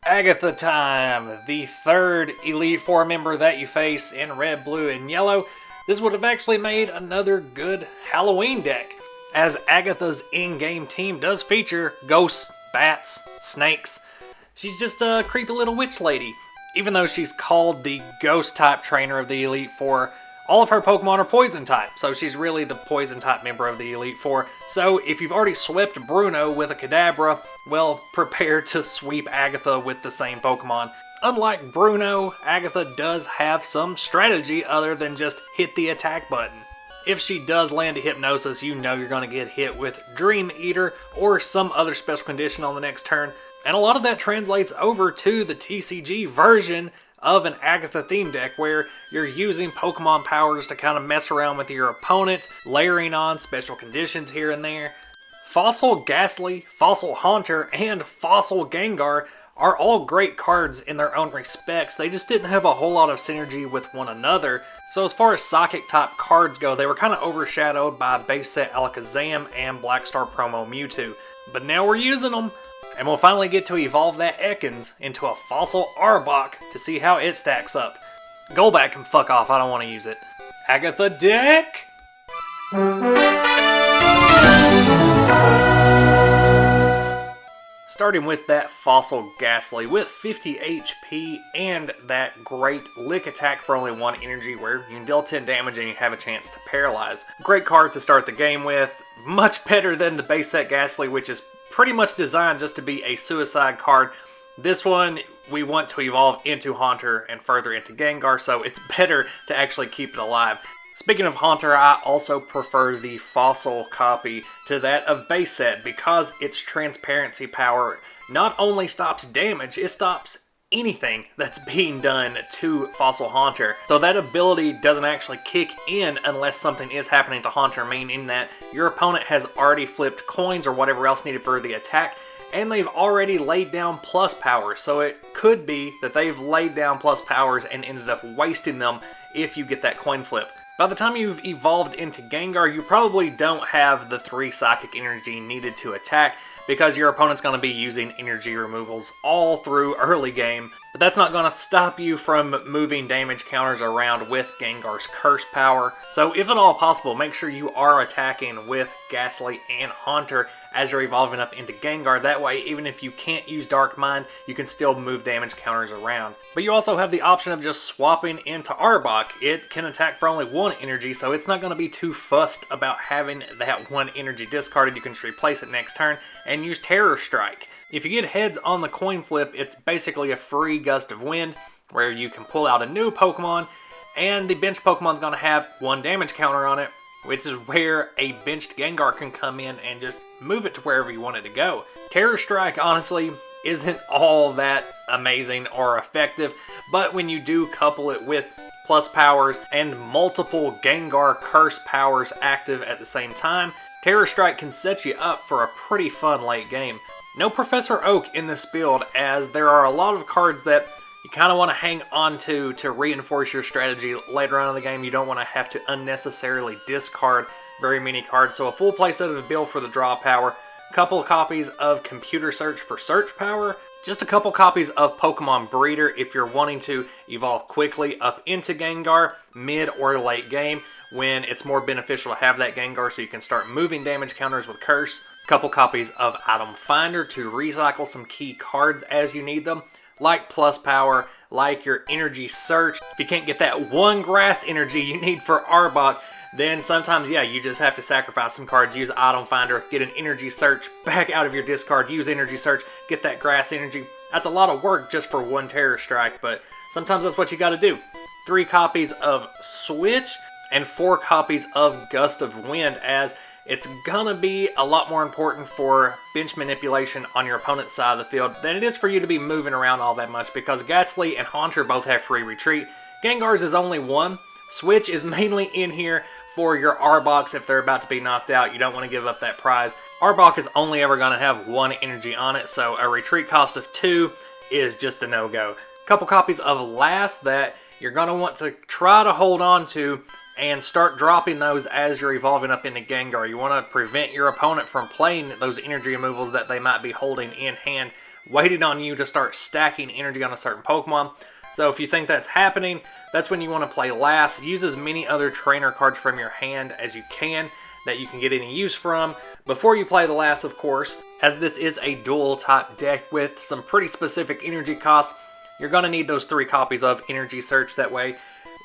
Agatha time, the third Elite Four member that you face in red, blue, and yellow. This would have actually made another good Halloween deck, as Agatha's in-game team does feature ghosts, bats, snakes. She's just a creepy little witch lady. Even though she's called the ghost type trainer of the Elite Four, all of her Pokemon are poison type, so she's really the poison type member of the Elite Four. So if you've already swept Bruno with a Kadabra, well, prepare to sweep Agatha with the same Pokemon. Unlike Bruno, Agatha does have some strategy other than just hit the attack button. If she does land a Hypnosis, you know you're going to get hit with Dream Eater or some other special condition on the next turn. And a lot of that translates over to the TCG version of an Agatha theme deck where you're using Pokemon powers to kind of mess around with your opponent, layering on special conditions here and there. Fossil Ghastly, Fossil Haunter, and Fossil Gengar are all great cards in their own respects. They just didn't have a whole lot of synergy with one another. So as far as Psychic type cards go, they were kind of overshadowed by base set Alakazam and Black Star Promo Mewtwo. But now we're using them, and we'll finally get to evolve that Ekans into a Fossil Arbok to see how it stacks up. Golbat can fuck off, I don't want to use it. Agatha deck! Starting with that Fossil Ghastly with 50 HP and that great Lick attack for only 1 energy where you can deal 10 damage and you have a chance to paralyze. Great card to start the game with, much better than the base set Ghastly, which is pretty much designed just to be a suicide card. This one we want to evolve into Haunter and further into Gengar, so it's better to actually keep it alive. Speaking of Haunter, I also prefer the Fossil copy to that of base set because its transparency power not only stops damage, it stops anything that's being done to Fossil Haunter. So that ability doesn't actually kick in unless something is happening to Haunter, meaning that your opponent has already flipped coins or whatever else needed for the attack, and they've already laid down plus powers. So it could be that they've laid down plus powers and ended up wasting them if you get that coin flip. By the time you've evolved into Gengar, you probably don't have the 3 Psychic Energy needed to attack because your opponent's going to be using energy removals all through early game. But that's not going to stop you from moving damage counters around with Gengar's Curse power. So if at all possible, make sure you are attacking with Ghastly and Haunter as you're evolving up into Gengar. That way, even if you can't use Dark Mind, you can still move damage counters around. But you also have the option of just swapping into Arbok. It can attack for only 1 energy, so it's not going to be too fussed about having that 1 energy discarded. You can just replace it next turn and use Terror Strike. If you get heads on the coin flip, it's basically a free Gust of Wind where you can pull out a new Pokemon, and the bench Pokemon's going to have 1 damage counter on it, which is where a benched Gengar can come in and just move it to wherever you want it to go. Terror Strike, honestly, isn't all that amazing or effective, but when you do couple it with plus powers and multiple Gengar Curse powers active at the same time, Terror Strike can set you up for a pretty fun late game. No Professor Oak in this build, as there are a lot of cards that you kind of want to hang on to reinforce your strategy later on in the game. You don't want to have to unnecessarily discard very many cards. So a full playset of the build for the draw power, a couple of copies of Computer Search for search power, just a couple copies of Pokemon Breeder if you're wanting to evolve quickly up into Gengar, mid or late game, when it's more beneficial to have that Gengar so you can start moving damage counters with Curse. A couple copies of Item Finder to recycle some key cards as you need them, like plus power, like your energy search. If you can't get that 1 grass energy you need for Arbok, then sometimes, yeah, you just have to sacrifice some cards, use Item Finder, get an energy search, back out of your discard, use energy search, get that grass energy. That's a lot of work just for 1 Terror Strike, but sometimes that's what you gotta do. 3 copies of Switch and 4 copies of Gust of Wind, as it's gonna be a lot more important for bench manipulation on your opponent's side of the field than it is for you to be moving around all that much, because Ghastly and Haunter both have free retreat. Gengar's is only 1. Switch is mainly in here for your Arboks if they're about to be knocked out. You don't want to give up that prize. Arbok is only ever going to have 1 energy on it, so a retreat cost of 2 is just a no-go. A couple copies of Last that you're going to want to try to hold on to and start dropping those as you're evolving up into Gengar. You want to prevent your opponent from playing those energy removals that they might be holding in hand waiting on you to start stacking energy on a certain Pokemon. So if you think that's happening, that's when you want to play last. Use as many other trainer cards from your hand as you can that you can get any use from before you play the last, of course. As this is a dual type deck with some pretty specific energy costs, you're going to need those 3 copies of Energy Search. That way,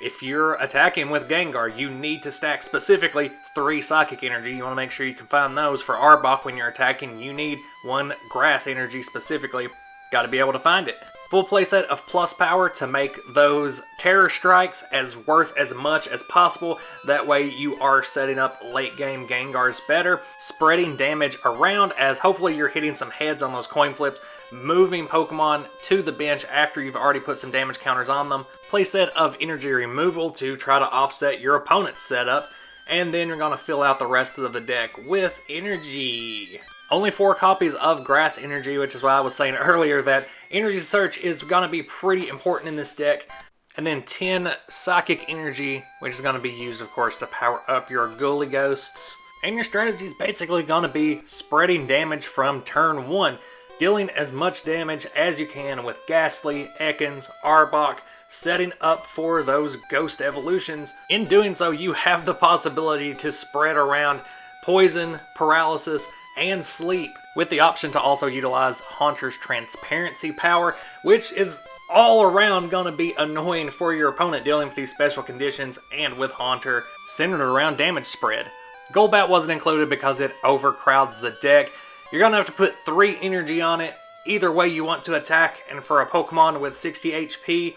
if you're attacking with Gengar, you need to stack specifically 3 Psychic Energy. You want to make sure you can find those. For Arbok, when you're attacking, you need 1 Grass Energy specifically. Got to be able to find it. Full playset of plus power to make those Terror Strikes as worth as much as possible. That way you are setting up late game Gengars better. Spreading damage around as hopefully you're hitting some heads on those coin flips. Moving Pokemon to the bench after you've already put some damage counters on them. Playset of energy removal to try to offset your opponent's setup. And then you're going to fill out the rest of the deck with energy. Only 4 copies of Grass Energy, which is why I was saying earlier that Energy Search is going to be pretty important in this deck. And then 10 Psychic Energy, which is going to be used, of course, to power up your Ghoulie Ghosts. And your strategy is basically going to be spreading damage from turn 1. Dealing as much damage as you can with Ghastly, Ekans, Arbok, setting up for those Ghost Evolutions. In doing so, you have the possibility to spread around Poison, Paralysis, and Sleep, with the option to also utilize Haunter's Transparency power, which is all around going to be annoying for your opponent dealing with these special conditions, and with Haunter centered around damage spread. Golbat wasn't included because it overcrowds the deck. You're going to have to put 3 energy on it either way you want to attack, and for a Pokemon with 60 HP,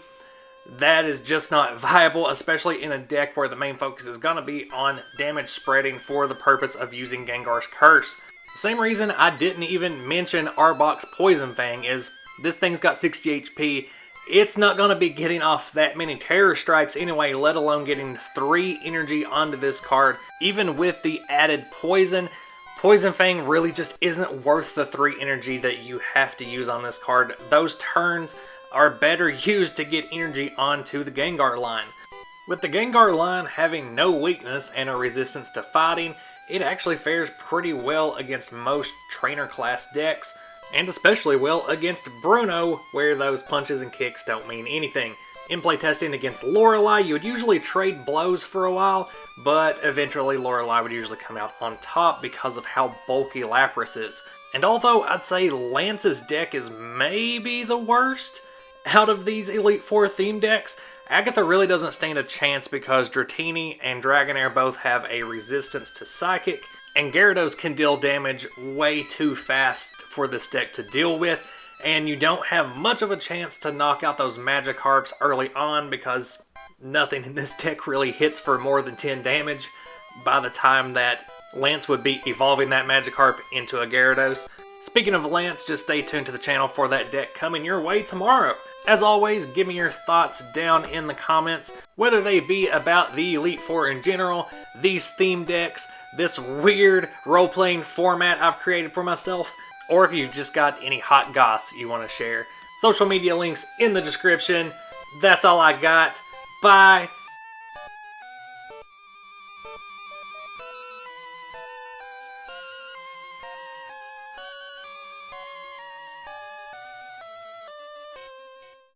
that is just not viable, especially in a deck where the main focus is going to be on damage spreading for the purpose of using Gengar's Curse. The same reason I didn't even mention Arbok's Poison Fang is this thing's got 60 HP. It's not going to be getting off that many Terror Strikes anyway, let alone getting 3 energy onto this card. Even with the added Poison, Poison Fang really just isn't worth the 3 energy that you have to use on this card. Those turns are better used to get energy onto the Gengar line. With the Gengar line having no weakness and a resistance to fighting, it actually fares pretty well against most trainer class decks, and especially well against Bruno, where those punches and kicks don't mean anything. In playtesting against Lorelei, you would usually trade blows for a while, but eventually Lorelei would usually come out on top because of how bulky Lapras is. And although I'd say Lance's deck is maybe the worst out of these Elite Four theme decks, Agatha really doesn't stand a chance because Dratini and Dragonair both have a resistance to Psychic, and Gyarados can deal damage way too fast for this deck to deal with, and you don't have much of a chance to knock out those Magikarps early on because nothing in this deck really hits for more than 10 damage by the time that Lance would be evolving that Magikarp into a Gyarados. Speaking of Lance, just stay tuned to the channel for that deck coming your way tomorrow. As always, give me your thoughts down in the comments, whether they be about the Elite Four in general, these theme decks, this weird role-playing format I've created for myself, or if you've just got any hot goss you want to share. Social media links in the description. That's all I got. Bye.